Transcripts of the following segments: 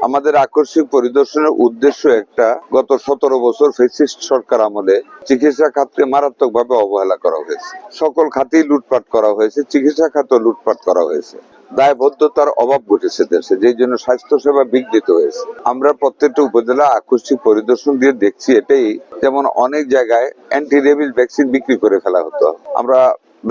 আমাদের আকস্মিক পরিদর্শনের উদ্দেশ্য একটা, গত 17 বছর ফ্যাসিস্ট সরকার আমলে চিকিৎসা খাতকে মারাত্মকভাবে অবহেলা করা হয়েছে। সকল খাতেই লুটপাট করা হয়েছে, চিকিৎসা খাতেও লুটপাট করা হয়েছে। দায়বদ্ধতার অভাব ঘটেছে দেশে, যেই জন্য স্বাস্থ্য সেবা বিঘ্নিত হয়েছে। আমরা প্রত্যেকটা উপজেলা আকস্মিক পরিদর্শন দিয়ে দেখছি এটাই, যেমন অনেক জায়গায় অ্যান্টি রেবিস ভ্যাকসিন বিক্রি করে ফেলা হতো। আমরা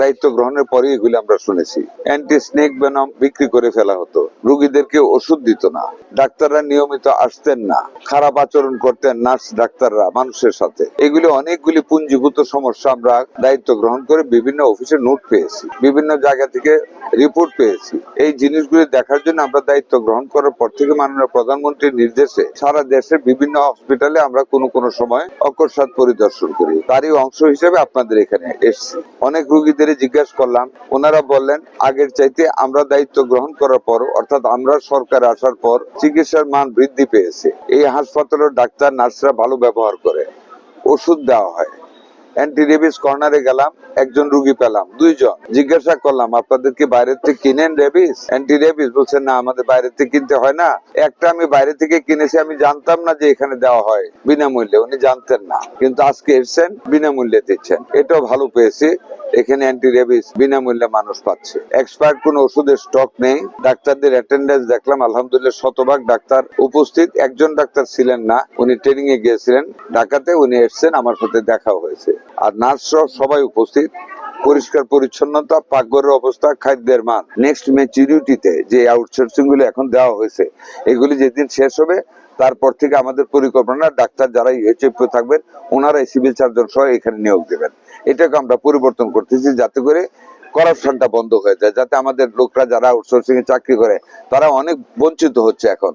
দায়িত্ব গ্রহণের পরে এগুলি আমরা শুনেছি। অ্যান্টি স্নেক ভেনম বিক্রি করে ফেলা হতো, রোগীদেরকে ওষুধ দিত না, ডাক্তাররা নিয়মিত আসতেন না, খারাপ আচরণ করতেন নার্স ডাক্তাররা মানুষের সাথে। এগুলি অনেকগুলি পুঞ্জীভূত সমস্যা আমরা দায়িত্ব গ্রহণ করে বিভিন্ন অফিসে নোট পেয়েছি, বিভিন্ন জায়গা থেকে রিপোর্ট পেয়েছি। এই জিনিসগুলি দেখার জন্য আমরা দায়িত্ব গ্রহণ করার পর থেকে মাননীয় প্রধানমন্ত্রীর নির্দেশে সারা দেশের বিভিন্ন হসপিটালে আমরা কোনো সময় অকস্মাৎ পরিদর্শন করি। তারই অংশ হিসেবে আপনাদের এখানে এসেছি। অনেক রোগীদের জিজ্ঞাসা করলাম, ওনারা বললেন আগের চাইতে আমরা দায়িত্ব গ্রহণ করার পর, অর্থাৎ আমরা সরকার আসার পর চিকিৎসার মান বৃদ্ধি পেয়েছে। এই হাসপাতালের ডাক্তার নার্সরা ভালো ব্যবহার করে, ওষুধ দেওয়া হয়। অ্যান্টি রেবিস কর্নারে গেলাম, একজন রুগী পেলাম, 2 জন। জিজ্ঞাসা করলাম, আপনাদের কি বাইরে থেকে কিনেন রেবিস, অ্যান্টি রেবিস? বলছেন না, আমাদের বাইরে থেকে কিনতে হয় না। একটা আমি বাইরে থেকে কিনেছি, আমি জানতাম না যে এখানে দেওয়া হয় বিনামূল্যে। উনি জানতেন না, কিন্তু আজকে এসছেন বিনামূল্যে দিচ্ছেন, এটাও ভালো পেয়েছি। এখানে অ্যান্টি রেবিস বিনামূল্যে মানুষ পাচ্ছে। এক্সপায়ার্ড কোন ওষুধের স্টক নেই। ডাক্তারদের অ্যাটেন্ডেন্স দেখলাম, আলহামদুলিল্লাহ শতভাগ ডাক্তার উপস্থিত। একজন ডাক্তার ছিলেন না, উনি ট্রেনিং এ গিয়েছিলেন ঢাকাতে, উনি এসছেন, আমার সাথে দেখা হয়েছে। আর নার্সরা সবাই উপস্থিত। পরিষ্কার পরিচ্ছন্নতা, পাকঘরের অবস্থা, খাদ্যের মান। নেক্সট ম্যাচুরিটিতে যে আউটসোর্সিং গুলো এখন দেওয়া হয়েছে, এগুলি যেদিন শেষ হবে তারপর থেকে আমাদের পরিকল্পনা, ডাক্তার যারা ইউএচএফ থাকবেন ওনারাই সিভিল সার্জন সহ এখানে নিয়োগ দেবেন। এটাকে আমরা পরিবর্তন করতেছি, যাতে করে করাপশনটা বন্ধ হয়ে যায়, যাতে আমাদের লোকরা যারা আউটসোর্সিং এ চাকরি করে তারা অনেক বঞ্চিত হচ্ছে এখন।